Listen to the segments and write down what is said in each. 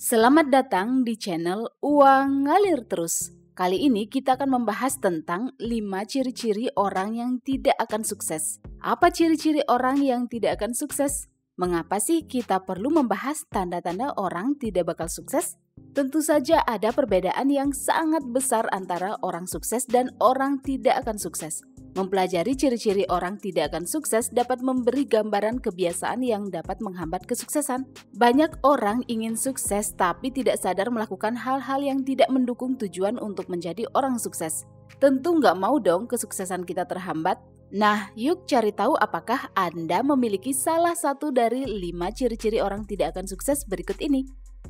Selamat datang di channel Uang Ngalir Terus. Kali ini kita akan membahas tentang 5 ciri-ciri orang yang tidak akan sukses. Apa ciri-ciri orang yang tidak akan sukses? Mengapa sih kita perlu membahas tanda-tanda orang tidak bakal sukses? Tentu saja ada perbedaan yang sangat besar antara orang sukses dan orang tidak akan sukses. Mempelajari ciri-ciri orang tidak akan sukses dapat memberi gambaran kebiasaan yang dapat menghambat kesuksesan. Banyak orang ingin sukses tapi tidak sadar melakukan hal-hal yang tidak mendukung tujuan untuk menjadi orang sukses. Tentu nggak mau dong kesuksesan kita terhambat. Nah, yuk cari tahu apakah Anda memiliki salah satu dari 5 ciri-ciri orang tidak akan sukses berikut ini.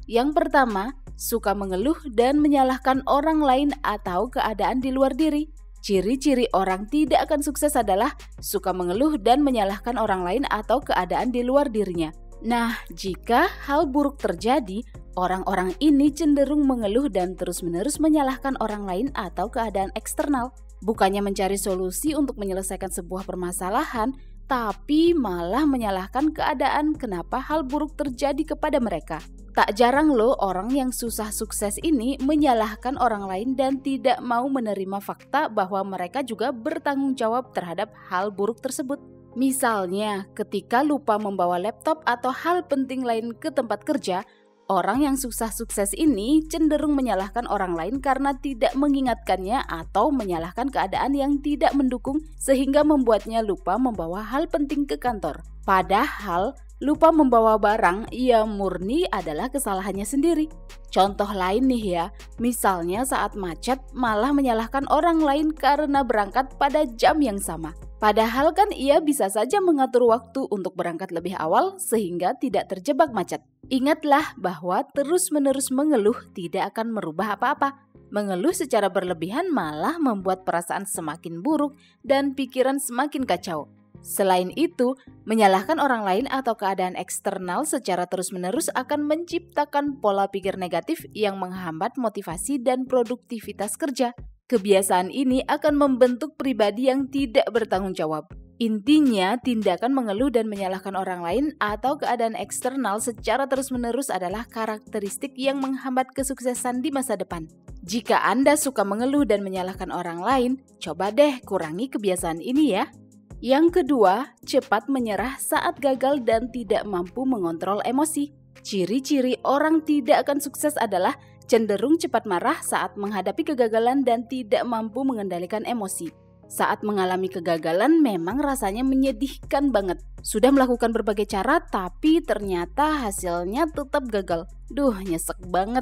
Yang pertama, suka mengeluh dan menyalahkan orang lain atau keadaan di luar diri. Ciri-ciri orang tidak akan sukses adalah suka mengeluh dan menyalahkan orang lain atau keadaan di luar dirinya. Nah, jika hal buruk terjadi, orang-orang ini cenderung mengeluh dan terus-menerus menyalahkan orang lain atau keadaan eksternal. Bukannya mencari solusi untuk menyelesaikan sebuah permasalahan, tapi malah menyalahkan keadaan kenapa hal buruk terjadi kepada mereka. Tak jarang loh orang yang susah sukses ini menyalahkan orang lain dan tidak mau menerima fakta bahwa mereka juga bertanggung jawab terhadap hal buruk tersebut. Misalnya, ketika lupa membawa laptop atau hal penting lain ke tempat kerja, orang yang susah sukses ini cenderung menyalahkan orang lain karena tidak mengingatkannya atau menyalahkan keadaan yang tidak mendukung sehingga membuatnya lupa membawa hal penting ke kantor. Padahal, lupa membawa barang ya murni adalah kesalahannya sendiri. Contoh lain nih ya, misalnya saat macet malah menyalahkan orang lain karena berangkat pada jam yang sama. Padahal kan ia bisa saja mengatur waktu untuk berangkat lebih awal sehingga tidak terjebak macet. Ingatlah bahwa terus-menerus mengeluh tidak akan merubah apa-apa. Mengeluh secara berlebihan malah membuat perasaan semakin buruk dan pikiran semakin kacau. Selain itu, menyalahkan orang lain atau keadaan eksternal secara terus-menerus akan menciptakan pola pikir negatif yang menghambat motivasi dan produktivitas kerja. Kebiasaan ini akan membentuk pribadi yang tidak bertanggung jawab. Intinya, tindakan mengeluh dan menyalahkan orang lain atau keadaan eksternal secara terus-menerus adalah karakteristik yang menghambat kesuksesan di masa depan. Jika Anda suka mengeluh dan menyalahkan orang lain, coba deh kurangi kebiasaan ini ya. Yang kedua, cepat menyerah saat gagal dan tidak mampu mengontrol emosi. Ciri-ciri orang tidak akan sukses adalah cenderung cepat marah saat menghadapi kegagalan dan tidak mampu mengendalikan emosi. Saat mengalami kegagalan memang rasanya menyedihkan banget. Sudah melakukan berbagai cara tapi ternyata hasilnya tetap gagal. Duh, nyesek banget.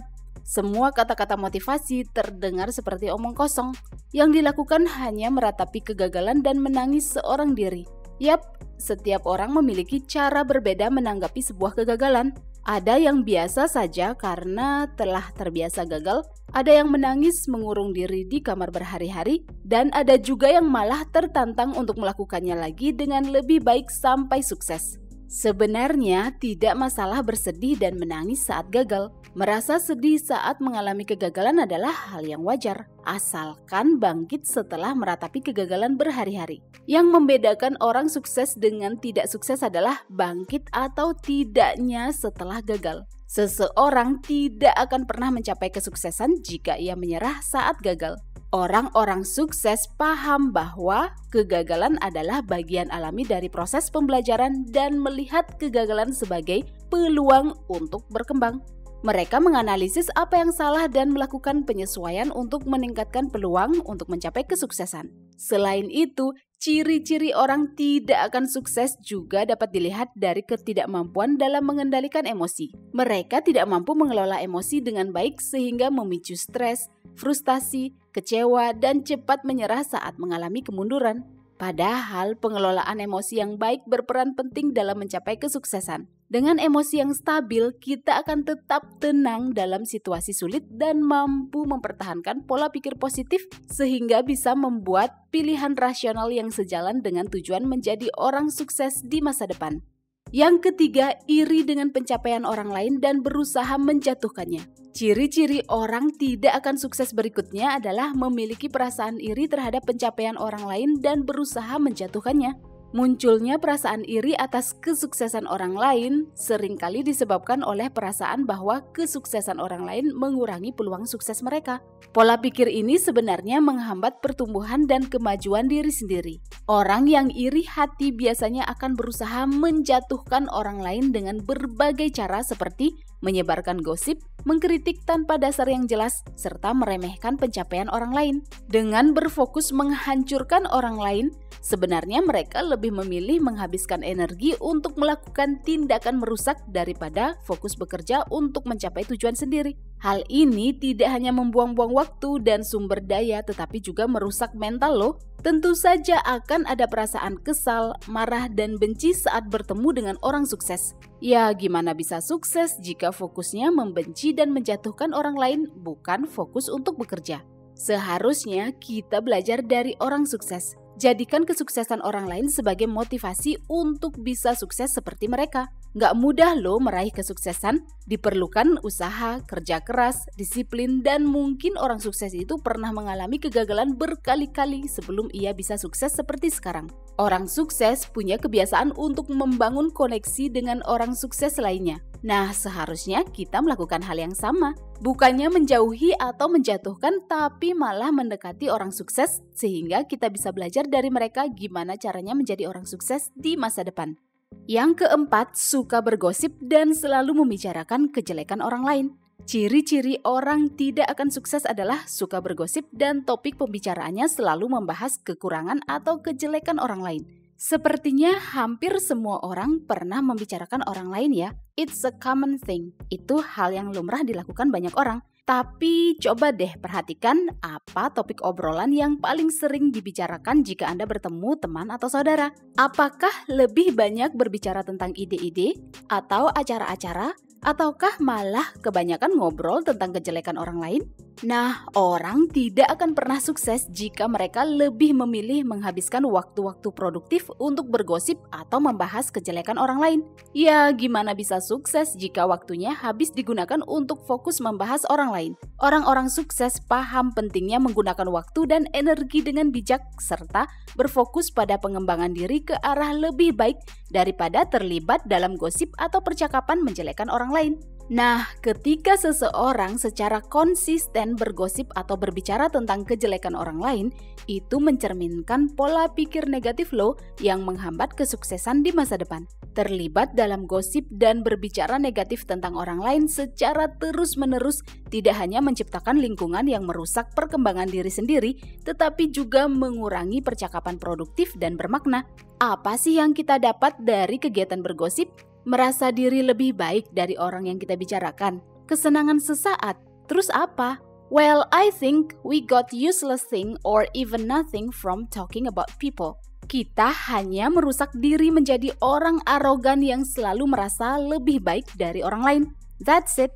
Semua kata-kata motivasi terdengar seperti omong kosong. Yang dilakukan hanya meratapi kegagalan dan menangis seorang diri. Yap, setiap orang memiliki cara berbeda menanggapi sebuah kegagalan. Ada yang biasa saja karena telah terbiasa gagal, ada yang menangis mengurung diri di kamar berhari-hari, dan ada juga yang malah tertantang untuk melakukannya lagi dengan lebih baik sampai sukses. Sebenarnya tidak masalah bersedih dan menangis saat gagal. Merasa sedih saat mengalami kegagalan adalah hal yang wajar, asalkan bangkit setelah meratapi kegagalan berhari-hari. Yang membedakan orang sukses dengan tidak sukses adalah bangkit atau tidaknya setelah gagal. Seseorang tidak akan pernah mencapai kesuksesan jika ia menyerah saat gagal. Orang-orang sukses paham bahwa kegagalan adalah bagian alami dari proses pembelajaran dan melihat kegagalan sebagai peluang untuk berkembang. Mereka menganalisis apa yang salah dan melakukan penyesuaian untuk meningkatkan peluang untuk mencapai kesuksesan. Selain itu, ciri-ciri orang tidak akan sukses juga dapat dilihat dari ketidakmampuan dalam mengendalikan emosi. Mereka tidak mampu mengelola emosi dengan baik sehingga memicu stres, frustasi, kecewa, dan cepat menyerah saat mengalami kemunduran. Padahal pengelolaan emosi yang baik berperan penting dalam mencapai kesuksesan. Dengan emosi yang stabil, kita akan tetap tenang dalam situasi sulit dan mampu mempertahankan pola pikir positif sehingga bisa membuat pilihan rasional yang sejalan dengan tujuan menjadi orang sukses di masa depan. Yang ketiga, iri dengan pencapaian orang lain dan berusaha menjatuhkannya. Ciri-ciri orang tidak akan sukses berikutnya adalah memiliki perasaan iri terhadap pencapaian orang lain dan berusaha menjatuhkannya. Munculnya perasaan iri atas kesuksesan orang lain seringkali disebabkan oleh perasaan bahwa kesuksesan orang lain mengurangi peluang sukses mereka. Pola pikir ini sebenarnya menghambat pertumbuhan dan kemajuan diri sendiri. Orang yang iri hati biasanya akan berusaha menjatuhkan orang lain dengan berbagai cara seperti menyebarkan gosip, mengkritik tanpa dasar yang jelas, serta meremehkan pencapaian orang lain. Dengan berfokus menghancurkan orang lain, sebenarnya mereka lebih memilih menghabiskan energi untuk melakukan tindakan merusak daripada fokus bekerja untuk mencapai tujuan sendiri. Hal ini tidak hanya membuang-buang waktu dan sumber daya, tetapi juga merusak mental loh. Tentu saja akan ada perasaan kesal, marah, dan benci saat bertemu dengan orang sukses. Ya, gimana bisa sukses jika fokusnya membenci dan menjatuhkan orang lain, bukan fokus untuk bekerja? Seharusnya kita belajar dari orang sukses. Jadikan kesuksesan orang lain sebagai motivasi untuk bisa sukses seperti mereka. Nggak mudah loh meraih kesuksesan, diperlukan usaha, kerja keras, disiplin, dan mungkin orang sukses itu pernah mengalami kegagalan berkali-kali sebelum ia bisa sukses seperti sekarang. Orang sukses punya kebiasaan untuk membangun koneksi dengan orang sukses lainnya. Nah, seharusnya kita melakukan hal yang sama. Bukannya menjauhi atau menjatuhkan, tapi malah mendekati orang sukses sehingga kita bisa belajar dari mereka gimana caranya menjadi orang sukses di masa depan. Yang keempat, suka bergosip dan selalu membicarakan kejelekan orang lain. Ciri-ciri orang tidak akan sukses adalah suka bergosip dan topik pembicaraannya selalu membahas kekurangan atau kejelekan orang lain. Sepertinya hampir semua orang pernah membicarakan orang lain ya. It's a common thing. Itu hal yang lumrah dilakukan banyak orang. Tapi coba deh perhatikan apa topik obrolan yang paling sering dibicarakan jika Anda bertemu teman atau saudara. Apakah lebih banyak berbicara tentang ide-ide atau acara-acara? Ataukah malah kebanyakan ngobrol tentang kejelekan orang lain? Nah, orang tidak akan pernah sukses jika mereka lebih memilih menghabiskan waktu-waktu produktif untuk bergosip atau membahas kejelekan orang lain. Ya, gimana bisa sukses jika waktunya habis digunakan untuk fokus membahas orang lain? Orang-orang sukses paham pentingnya menggunakan waktu dan energi dengan bijak, serta berfokus pada pengembangan diri ke arah lebih baik daripada terlibat dalam gosip atau percakapan menjelekan orang lain. Nah, ketika seseorang secara konsisten bergosip atau berbicara tentang kejelekan orang lain, itu mencerminkan pola pikir negatif loh yang menghambat kesuksesan di masa depan. Terlibat dalam gosip dan berbicara negatif tentang orang lain secara terus-menerus tidak hanya menciptakan lingkungan yang merusak perkembangan diri sendiri, tetapi juga mengurangi percakapan produktif dan bermakna. Apa sih yang kita dapat dari kegiatan bergosip? Merasa diri lebih baik dari orang yang kita bicarakan, kesenangan sesaat, terus apa? Well, I think we got useless thing or even nothing from talking about people. Kita hanya merusak diri menjadi orang arogan yang selalu merasa lebih baik dari orang lain. That's it.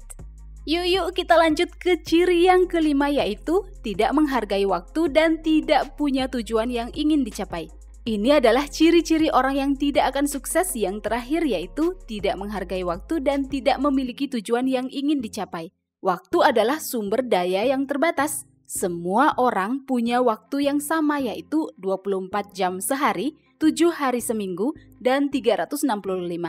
Yuk kita lanjut ke ciri yang kelima, yaitu tidak menghargai waktu dan tidak punya tujuan yang ingin dicapai. Ini adalah ciri-ciri orang yang tidak akan sukses yang terakhir, yaitu tidak menghargai waktu dan tidak memiliki tujuan yang ingin dicapai. Waktu adalah sumber daya yang terbatas. Semua orang punya waktu yang sama, yaitu 24 jam sehari, 7 hari seminggu, dan 365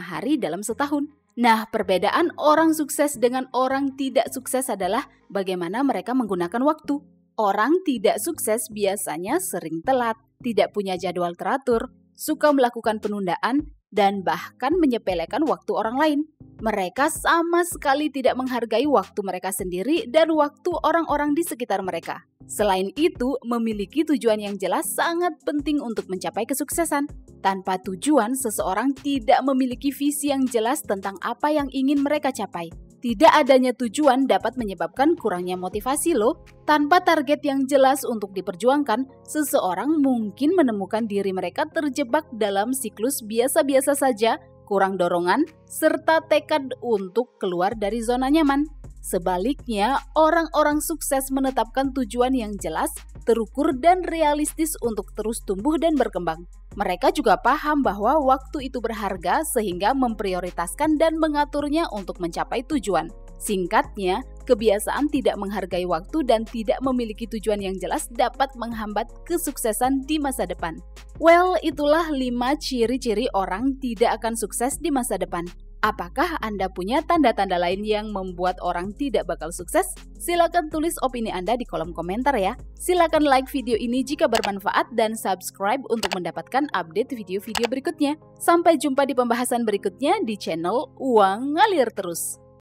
hari dalam setahun. Nah, perbedaan orang sukses dengan orang tidak sukses adalah bagaimana mereka menggunakan waktu. Orang tidak sukses biasanya sering telat, tidak punya jadwal teratur, suka melakukan penundaan, dan bahkan menyepelekan waktu orang lain. Mereka sama sekali tidak menghargai waktu mereka sendiri dan waktu orang-orang di sekitar mereka. Selain itu, memiliki tujuan yang jelas sangat penting untuk mencapai kesuksesan. Tanpa tujuan, seseorang tidak memiliki visi yang jelas tentang apa yang ingin mereka capai. Tidak adanya tujuan dapat menyebabkan kurangnya motivasi loh. Tanpa target yang jelas untuk diperjuangkan, seseorang mungkin menemukan diri mereka terjebak dalam siklus biasa-biasa saja, kurang dorongan, serta tekad untuk keluar dari zona nyaman. Sebaliknya, orang-orang sukses menetapkan tujuan yang jelas, terukur, dan realistis untuk terus tumbuh dan berkembang. Mereka juga paham bahwa waktu itu berharga sehingga memprioritaskan dan mengaturnya untuk mencapai tujuan. Singkatnya, kebiasaan tidak menghargai waktu dan tidak memiliki tujuan yang jelas dapat menghambat kesuksesan di masa depan. Well, itulah 5 ciri-ciri orang tidak akan sukses di masa depan. Apakah Anda punya tanda-tanda lain yang membuat orang tidak bakal sukses? Silakan tulis opini Anda di kolom komentar ya. Silakan like video ini jika bermanfaat dan subscribe untuk mendapatkan update video-video berikutnya. Sampai jumpa di pembahasan berikutnya di channel Uang Ngalir Terus.